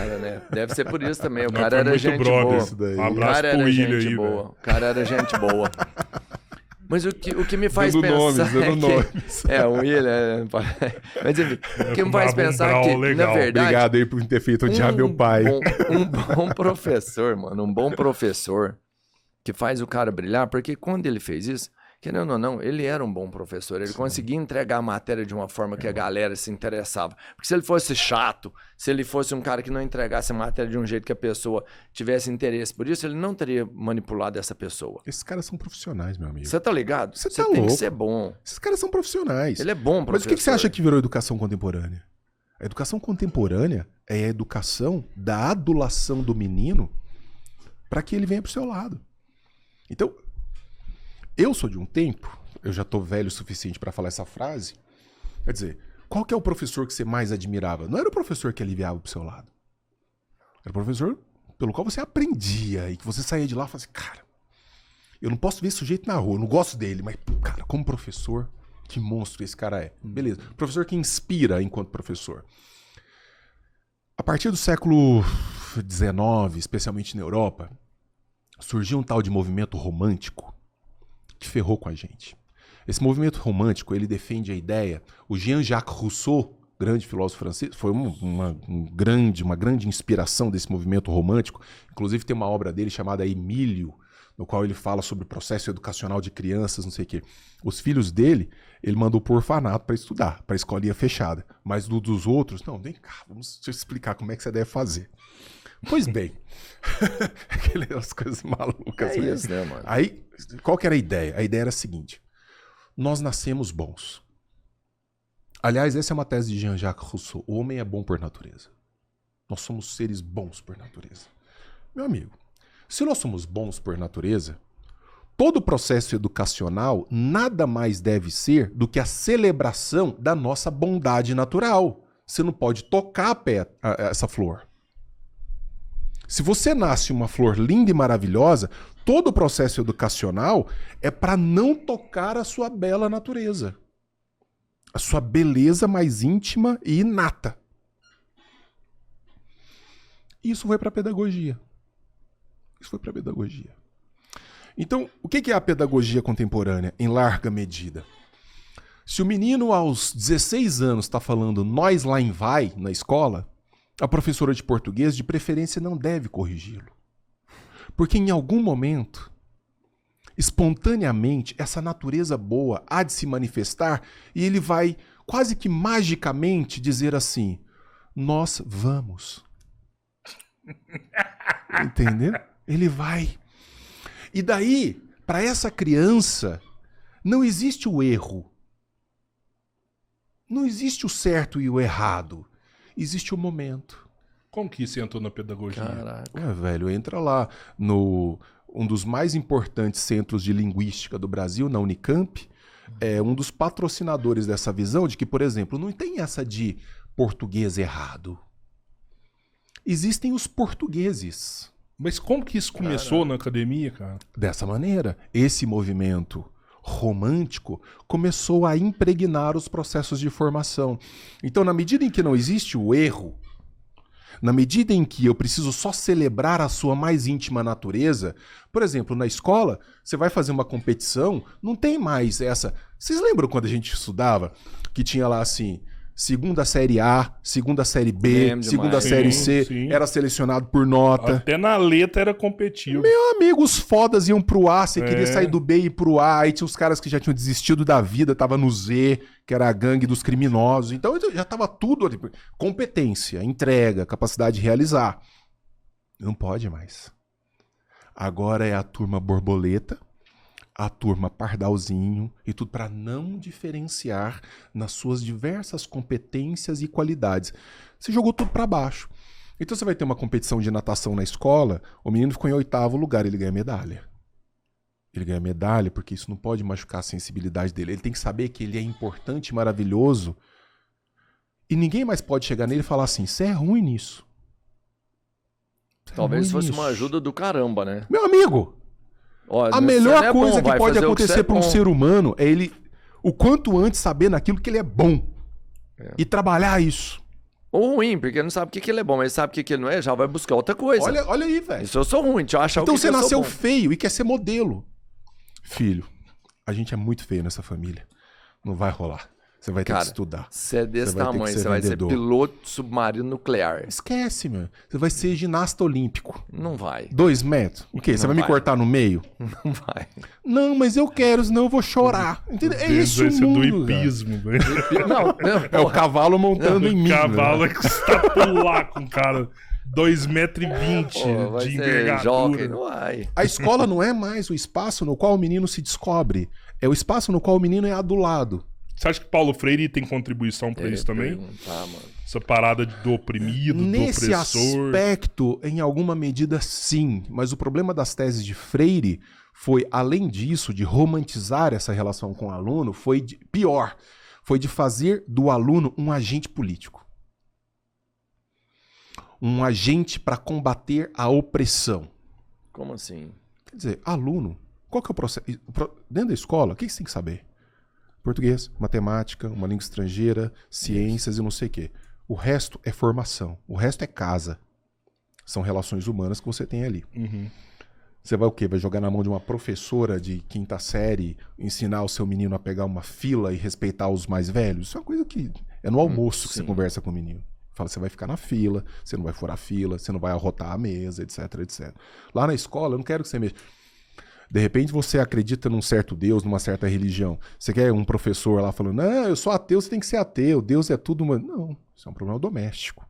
cara, né? Deve ser por isso também. O Não, cara foi era muito gente brother boa. isso daí. Um O abraço cara pro era William gente aí, boa. velho. O cara era gente boa. Mas o que me faz Dando pensar nomes, dando é que... nomes. É, o William... Mas enfim, o que me faz Dava um pensar brau que, legal. na verdade... Obrigado aí por ter feito odiar meu pai. Um bom professor, mano. Um bom professor que faz o cara brilhar. Porque quando ele fez isso, querendo ou não, ele era um bom professor. Ele conseguia entregar a matéria de uma forma que a galera se interessava. Porque se ele fosse chato, se ele fosse um cara que não entregasse a matéria de um jeito que a pessoa tivesse interesse por isso, ele não teria manipulado essa pessoa. Esses caras são profissionais, meu amigo. Você tá ligado? Você tá tem louco. que ser bom. Esses caras são profissionais. Ele é bom Mas professor. o que você acha que virou educação contemporânea? A educação contemporânea é a educação da adulação do menino para que ele venha pro seu lado. Então, eu sou de um tempo, eu já tô velho o suficiente para falar essa frase. Quer dizer, qual que é o professor que você mais admirava? Não era o professor que aliviava pro seu lado. Era o professor pelo qual você aprendia e que você saía de lá e falava assim, cara, eu não posso ver esse sujeito na rua, eu não gosto dele, mas, cara, como professor, que monstro esse cara é. Beleza. Professor que inspira enquanto professor. A partir do século XIX, especialmente na Europa, surgiu um tal de movimento romântico que ferrou com a gente. Esse movimento romântico, ele defende a ideia... O Jean-Jacques Rousseau, grande filósofo francês, foi uma grande inspiração desse movimento romântico. Inclusive tem uma obra dele chamada Emílio, no qual ele fala sobre o processo educacional de crianças, não sei o quê. Os filhos dele, ele mandou pro orfanato para estudar, para escolinha fechada. Mas dos outros, não, vem cá, vamos te explicar como é que você deve fazer. Pois bem, aquelas coisas malucas. É isso, né, mano? Aí, qual que era a ideia? A ideia era a seguinte, nós nascemos bons. Aliás, essa é uma tese de Jean-Jacques Rousseau. O homem é bom por natureza. Nós somos seres bons por natureza. Meu amigo, se nós somos bons por natureza, todo o processo educacional nada mais deve ser do que a celebração da nossa bondade natural. Você não pode tocar essa flor. Se você nasce uma flor linda e maravilhosa, todo o processo educacional é para não tocar a sua bela natureza. A sua beleza mais íntima e inata. Isso foi para a pedagogia. Isso foi para a pedagogia. Então, o que é a pedagogia contemporânea, em larga medida? Se o menino aos 16 anos está falando nós lá em vai, na escola, a professora de português, de preferência, não deve corrigi-lo. Porque em algum momento, espontaneamente, essa natureza boa há de se manifestar e ele vai quase que magicamente dizer assim, nós vamos. Entendeu? Ele vai. E daí, para essa criança, não existe o erro. Não existe o certo e o errado. Existe o momento. Como que isso entrou na pedagogia? Caraca. Ué, velho, entra lá no um dos mais importantes centros de linguística do Brasil, na Unicamp, é um dos patrocinadores dessa visão de que, por exemplo, não tem essa de português errado. Existem os portugueses. Mas como que isso começou na academia, cara? Dessa maneira, esse movimento romântico começou a impregnar os processos de formação. Então, na medida em que não existe o erro, na medida em que eu preciso só celebrar a sua mais íntima natureza, por exemplo, na escola, você vai fazer uma competição, não tem mais essa... Vocês lembram quando a gente estudava que tinha lá assim... Segunda série A, segunda série B, Lembro segunda demais. série Sim, C, sim. era selecionado por nota. Até na letra era competitivo. Meu amigo, os fodas iam pro A, você queria É. sair do B e ir pro A, aí tinha os caras que já tinham desistido da vida, tava no Z, que era a gangue dos criminosos. Então já tava tudo ali. Competência, entrega, capacidade de realizar. Não pode mais. Agora é a turma borboleta, a turma pardalzinho e tudo para não diferenciar nas suas diversas competências e qualidades. Você jogou tudo para baixo. Então você vai ter uma competição de natação na escola, o menino ficou em 8º lugar, ele ganha medalha. Ele ganha medalha porque isso não pode machucar a sensibilidade dele. Ele tem que saber que ele é importante e maravilhoso e ninguém mais pode chegar nele e falar assim, você é ruim nisso. Você é Talvez ruim fosse nisso. uma ajuda do caramba, né? Meu amigo, Ó, a você melhor não é coisa bom, que vai pode fazer o que você acontecer é para um bom. ser humano é ele, o quanto antes, saber naquilo que ele é bom. É. E trabalhar isso. Ou ruim, porque não sabe o que ele é bom, mas sabe o que ele não é, já vai buscar outra coisa. Olha aí, velho. Isso eu sou ruim, deixa eu achar Então o que você que eu nasceu sou bom. feio e quer ser modelo. Filho, a gente é muito feio nessa família. Não vai rolar. Você vai ter Cara, que estudar. Você é desse Você vai ter que tamanho, ser você vai ser vendedor. piloto submarino nuclear. Esquece, meu. Você vai ser ginasta olímpico. Não vai, 2 metros. O quê? Você Não vai me vai. cortar no meio? não vai. Não, mas eu quero, senão eu vou chorar. Entendeu? É isso Vai o ser do mundo, velho. hipismo, velho. Não, É o cavalo montando em mim. O cavalo né? é que está pular com o cara 2,20 Pô, vai de ser jockey, envergadura. não vai. A escola não é mais o espaço no qual o menino se descobre. É o espaço no qual o menino é adulado. Você acha que Paulo Freire tem contribuição pra isso também? Mano. Essa parada do oprimido, Nesse do opressor. aspecto, em alguma medida, sim. Mas o problema das teses de Freire foi, além disso, de romantizar essa relação com o aluno, pior, foi de fazer do aluno um agente político. Um agente para combater a opressão. Como assim? Quer dizer, aluno, qual que é o processo? Dentro da escola, o que você tem que saber? Português, matemática, uma língua estrangeira, ciências e não sei o quê. O resto é formação. O resto é casa. São relações humanas que você tem ali. Uhum. Você vai o quê? Vai jogar na mão de uma professora de 5ª série, ensinar o seu menino a pegar uma fila e respeitar os mais velhos? Isso é uma coisa que é no almoço que você sim. conversa com o menino. Fala, você vai ficar na fila, você não vai furar a fila, você não vai arrotar a mesa, etc, etc. Lá na escola, eu não quero que você mexa. De repente você acredita num certo Deus, numa certa religião. Você quer um professor lá falando, não, eu sou ateu, você tem que ser ateu, Deus é tudo... Não, isso é um problema doméstico.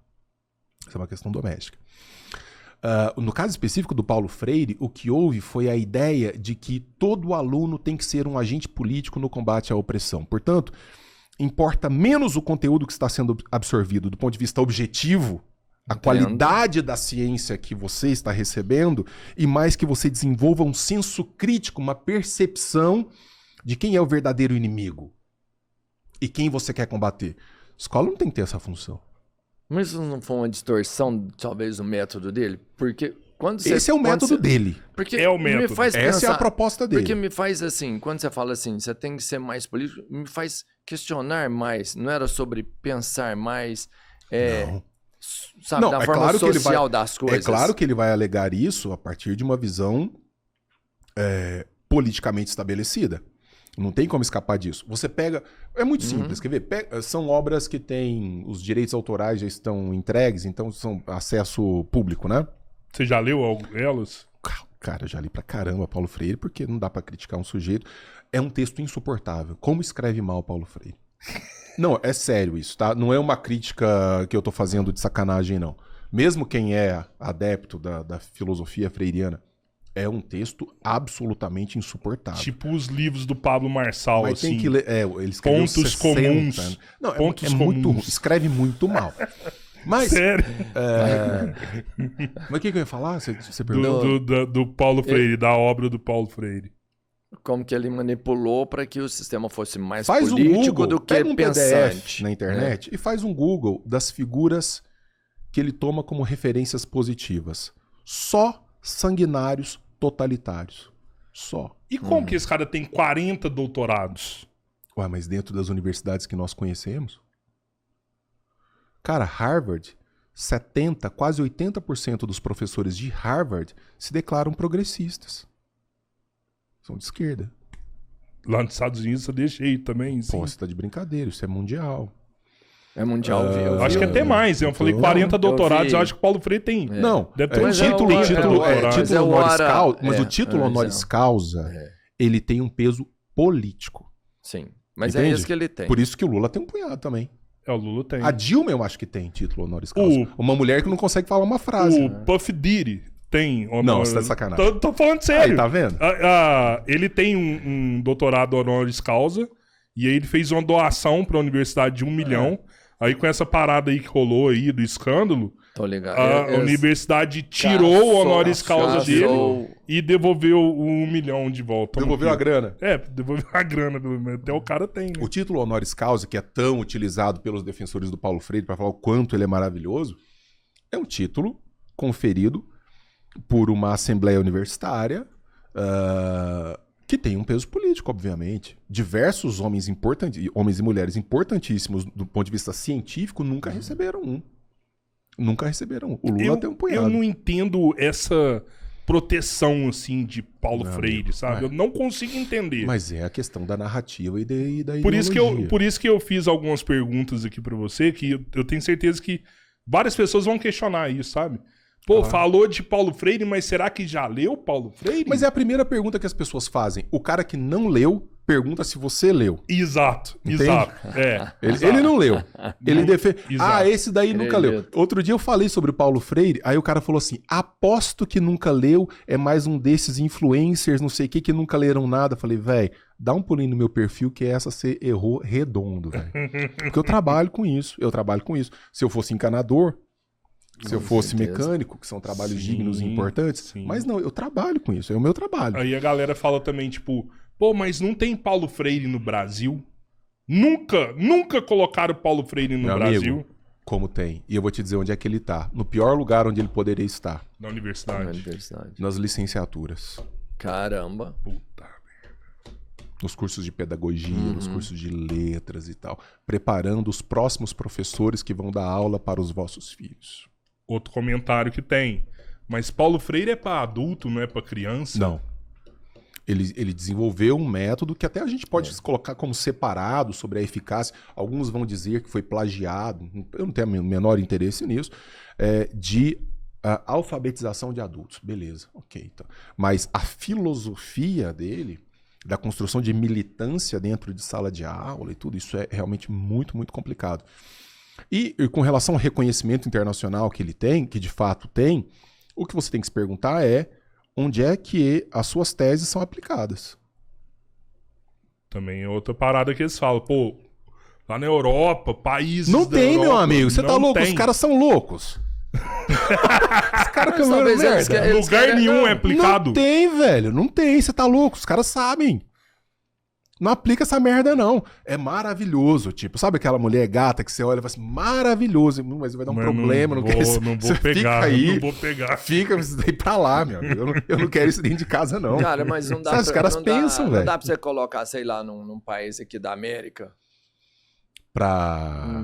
Isso é uma questão doméstica. No caso específico do Paulo Freire, o que houve foi a ideia de que todo aluno tem que ser um agente político no combate à opressão. Portanto, importa menos o conteúdo que está sendo absorvido do ponto de vista objetivo, a Entendo. qualidade da ciência que você está recebendo, e mais que você desenvolva um senso crítico, uma percepção de quem é o verdadeiro inimigo e quem você quer combater. A escola não tem que ter essa função. Mas isso não foi uma distorção, talvez, do método dele? Porque quando você... Esse é o quando método você- dele. Porque É o me método. faz Essa é a pensar- proposta dele. Porque me faz assim, quando você fala assim, você tem que ser mais político, me faz questionar mais. Não era sobre pensar mais, Não. sabe, Não, da é forma claro que ele social vai- das coisas. É claro que ele vai alegar isso a partir de uma visão politicamente estabelecida. Não tem como escapar disso. Você pega... É muito simples, quer ver? São obras que têm... Os direitos autorais já estão entregues, então são acesso público, né? Você já leu elas? Cara, eu já li pra caramba Paulo Freire, porque não dá pra criticar um sujeito. É um texto insuportável. Como escreve mal Paulo Freire? Não, é sério isso, tá? Não é uma crítica que eu tô fazendo de sacanagem, não. Mesmo quem é adepto da filosofia freiriana, é um texto absolutamente insuportável. Tipo os livros do Pablo Marçal, Mas assim. tem que ler... ele escreveu Pontos 60, comuns. né? Não, Pontos é muito comuns. ruim. Escreve muito mal. Mas... Sério? Mas o que eu ia falar? Você perguntou? Do Paulo Freire, da obra do Paulo Freire. Como que ele manipulou para que o sistema fosse mais Faz um político Google, do que pega um pensante. PDF na internet e faz um Google das figuras que ele toma como referências positivas. Só sanguinários totalitários. Só. E como que esse cara tem 40 doutorados? Ué, mas dentro das universidades que nós conhecemos? Cara, Harvard, 70%, quase 80% dos professores de Harvard se declaram progressistas. São de esquerda. Lá nos Estados Unidos você deixa aí também. Sim. Pô, você tá de brincadeira, isso é mundial. É mundial, eu vi. Acho que até mais. Eu falei Não, 40 doutorados, vi. eu acho que o Paulo Freire tem. Não, Deve ter Mas uns é título, o- 80 doutorados. mas é o honoris hora- causa, mas é, o título é, honoris é. causa, ele tem um peso político. Sim, mas é Entende? isso que ele tem. Por isso que o Lula tem um punhado também. É, o Lula tem. A Dilma eu acho que tem título honoris causa. O- Uma mulher que não consegue falar uma frase. O Puff Diddy tem. Não, você tá de sacanagem. Tô falando sério. Aí, tá vendo? Ele tem um doutorado honoris causa e aí ele fez uma doação pra universidade de 1 milhão. Aí com essa parada aí que rolou aí do escândalo, Tô ligado. a universidade tirou o honoris causa dele caçou- e devolveu o 1 milhão de volta. Devolveu a grana. É, devolveu a grana, pelo menos. Até o cara tem, né? O título honoris causa, que é tão utilizado pelos defensores do Paulo Freire para falar o quanto ele é maravilhoso, é um título conferido por uma assembleia universitária que tem um peso político, obviamente. Diversos homens e mulheres importantíssimos do ponto de vista científico nunca receberam um. Nunca receberam. O Lula tem um punhado. Eu não entendo essa proteção, assim, de Paulo Freire, sabe? Eu não consigo entender. Mas é a questão da narrativa e da Por ideologia. isso que eu fiz algumas perguntas aqui pra você, que eu tenho certeza que várias pessoas vão questionar isso, sabe? Pô, falou de Paulo Freire, mas será que já leu Paulo Freire? Mas é a primeira pergunta que as pessoas fazem. O cara que não leu pergunta se você leu. Exato, Entende? exato. Ele não leu. Ele defende. Exato. Esse daí nunca leu. Outro dia eu falei sobre o Paulo Freire, aí o cara falou assim: aposto que nunca leu, é mais um desses influencers, não sei o que nunca leram nada. Eu falei, velho, dá um pulinho no meu perfil que essa você errou redondo, velho. Porque eu trabalho com isso. Se eu fosse encanador, se eu fosse mecânico, que são trabalhos dignos e importantes, mas não, eu trabalho com isso, é o meu trabalho. Aí a galera fala também, tipo, pô, mas não tem Paulo Freire no Brasil? Nunca colocaram Paulo Freire no Brasil. Amigo, como tem. E eu vou te dizer onde é que ele tá. No pior lugar onde ele poderia estar. Na universidade. Nas licenciaturas. Caramba. Puta. Nos cursos de pedagogia, nos cursos de letras e tal. Preparando os próximos professores que vão dar aula para os vossos filhos. Outro comentário que tem. Mas Paulo Freire é pra adulto, não é pra criança? Não. Ele desenvolveu um método que até a gente pode colocar como separado sobre a eficácia. Alguns vão dizer que foi plagiado, eu não tenho o menor interesse nisso, de alfabetização de adultos. Beleza, ok. Então. Mas a filosofia dele, da construção de militância dentro de sala de aula e tudo, isso é realmente muito, muito complicado. E com relação ao reconhecimento internacional que ele tem, que de fato tem, o que você tem que se perguntar é onde é que as suas teses são aplicadas. Também é outra parada que eles falam, pô, lá na Europa, países não da tem, Europa, meu amigo, você tá louco? tem. Os caras são loucos. Os caras que talvez merda. Lugar nenhum é aplicado. Não tem, velho, não tem, você tá louco, os caras sabem. Não aplica essa merda, não. É maravilhoso. Tipo, sabe aquela mulher gata que você olha e fala assim, maravilhoso, mas vai dar um problema. Não vou pegar, fica aí, não vou pegar. Fica isso daí pra lá, meu amigo. Eu não quero isso dentro de casa, não. Cara, mas não dá Sabe, os caras pensam, velho. Não dá pra você colocar, sei lá, num país aqui da América.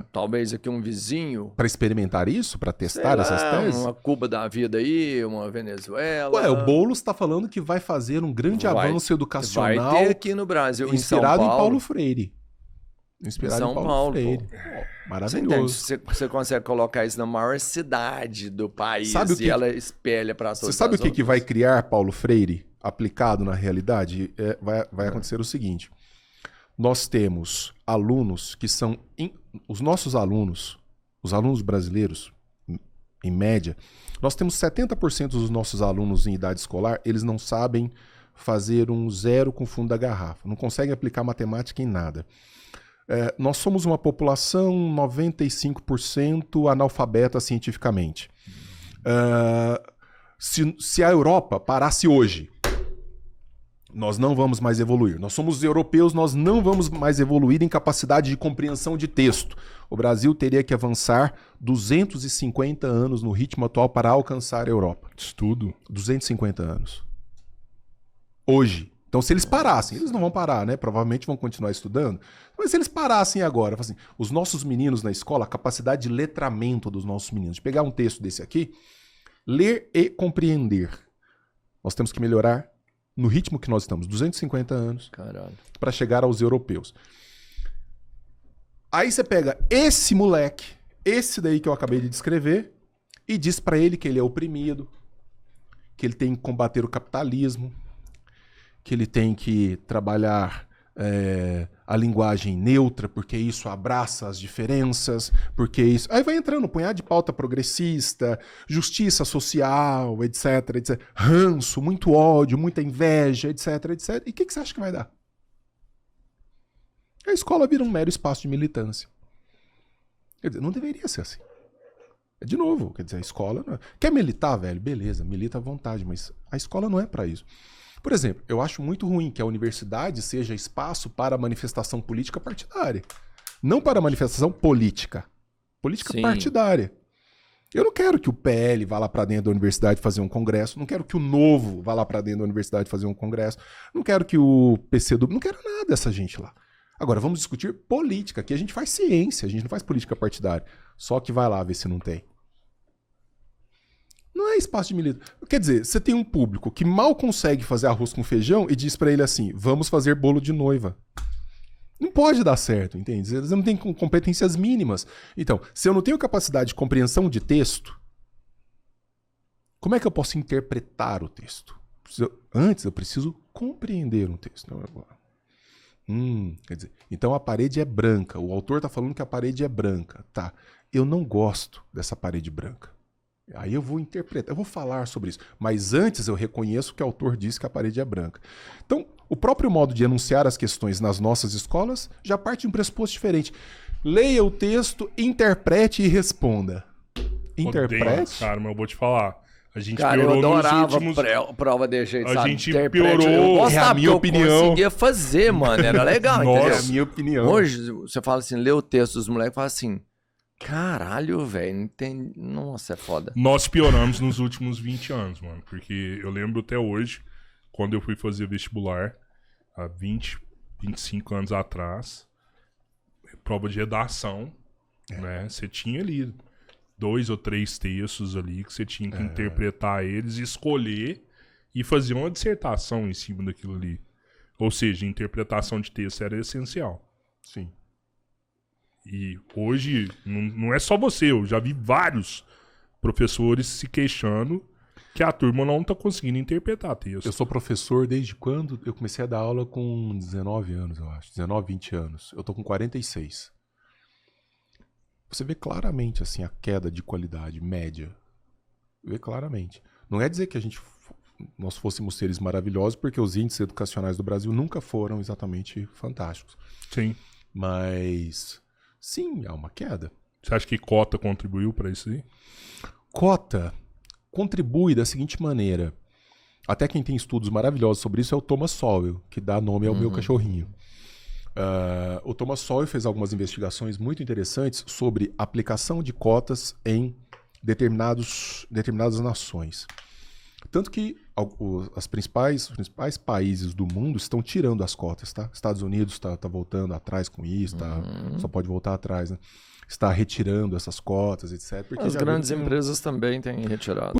Talvez aqui um vizinho. Pra experimentar isso? Pra testar essas teses? Uma Cuba da vida aí, uma Venezuela. Ué, o Boulos tá falando que vai fazer um grande avanço educacional. Vai ter aqui no Brasil, inspirado em São Paulo. em Paulo Freire. Inspirado em Paulo Freire. Maravilhoso. Você consegue colocar isso na maior cidade do país e ela espelha para todas. Você sabe o que vai criar Paulo Freire aplicado na realidade? Vai acontecer o seguinte. Nós temos alunos que são... Os nossos alunos, os alunos brasileiros, em média, nós temos 70% dos nossos alunos em idade escolar, eles não sabem fazer um zero com o fundo da garrafa. Não conseguem aplicar matemática em nada. Nós somos uma população 95% analfabeta cientificamente. Se a Europa parasse hoje, nós não vamos mais evoluir. Nós somos europeus, nós não vamos mais evoluir em capacidade de compreensão de texto. O Brasil teria que avançar 250 anos no ritmo atual para alcançar a Europa. Estudo. 250 anos. Hoje. Então, se eles parassem, eles não vão parar, né? Provavelmente vão continuar estudando. Mas se eles parassem agora, assim, os nossos meninos na escola, a capacidade de letramento dos nossos meninos, de pegar um texto desse aqui, ler e compreender. Nós temos que melhorar no ritmo que nós estamos, 250 anos, para chegar aos europeus. Aí você pega esse moleque, esse daí que eu acabei de descrever, e diz para ele que ele é oprimido, que ele tem que combater o capitalismo, que ele tem que trabalhar a linguagem neutra, porque isso abraça as diferenças, porque isso... Aí vai entrando um punhado de pauta progressista, justiça social, etc, etc. Ranço, muito ódio, muita inveja, etc, etc. E o que você acha que vai dar? A escola vira um mero espaço de militância. Quer dizer, não deveria ser assim. De novo, quer dizer, a escola... Não é... Quer militar, velho? Beleza, milita à vontade, mas a escola não é para isso. Por exemplo, eu acho muito ruim que a universidade seja espaço para manifestação política partidária. Não para manifestação política. Política partidária. Eu não quero que o PL vá lá para dentro da universidade fazer um congresso. Não quero que o Novo vá lá para dentro da universidade fazer um congresso. Não quero que o PCdoB... Não quero nada dessa gente lá. Agora, vamos discutir política. Aqui a gente faz ciência, a gente não faz política partidária. Só que vai lá ver se não tem. Não é espaço de militância. Quer dizer, você tem um público que mal consegue fazer arroz com feijão e diz pra ele assim, vamos fazer bolo de noiva. Não pode dar certo, entende? Você não tem competências mínimas. Então, se eu não tenho capacidade de compreensão de texto, como é que eu posso interpretar o texto? Antes eu preciso compreender um texto. Quer dizer, então a parede é branca. O autor está falando que a parede é branca. Tá, eu não gosto dessa parede branca. Aí eu vou interpretar, eu vou falar sobre isso. Mas antes eu reconheço que o autor disse que a parede é branca. Então, o próprio modo de enunciar as questões nas nossas escolas já parte de um pressuposto diferente. Leia o texto, interprete e responda. Interprete? Cara, mas eu vou te falar. A gente Cara, piorou eu adorava nos últimos... prova de jeito, A sabe? gente Interprete. piorou. Eu É a gostava, minha porque opinião. eu conseguia fazer, mano. Era legal, Nossa. entendeu? É a minha opinião. Hoje, você fala assim, lê o texto dos moleques e fala assim, caralho, velho, não tem... Nossa, é foda. Nós pioramos nos últimos 20 anos, mano. Porque eu lembro até hoje, quando eu fui fazer vestibular, há 20, 25 anos atrás, prova de redação, né? Você tinha ali 2 ou 3 textos ali que você tinha que interpretar eles, escolher e fazer uma dissertação em cima daquilo ali. Ou seja, interpretação de texto era essencial. Sim. E hoje, não é só você, eu já vi vários professores se queixando que a turma não tá conseguindo interpretar texto. Eu sou professor desde quando? Eu comecei a dar aula com 19 anos, eu acho. 19, 20 anos. Eu tô com 46. Você vê claramente assim a queda de qualidade média. Vê claramente. Não é dizer que nós fôssemos seres maravilhosos, porque os índices educacionais do Brasil nunca foram exatamente fantásticos. Sim. Mas sim, há uma queda. Você acha que cota contribuiu para isso aí? Cota contribui da seguinte maneira. Até quem tem estudos maravilhosos sobre isso é o Thomas Sowell, que dá nome ao meu cachorrinho. O Thomas Sowell fez algumas investigações muito interessantes sobre aplicação de cotas em determinadas nações. Tanto que os principais países do mundo estão tirando as cotas, tá? Estados Unidos está voltando atrás com isso, só pode voltar atrás, né? Está retirando essas cotas, etc. Porque As grandes empresas também têm retirado.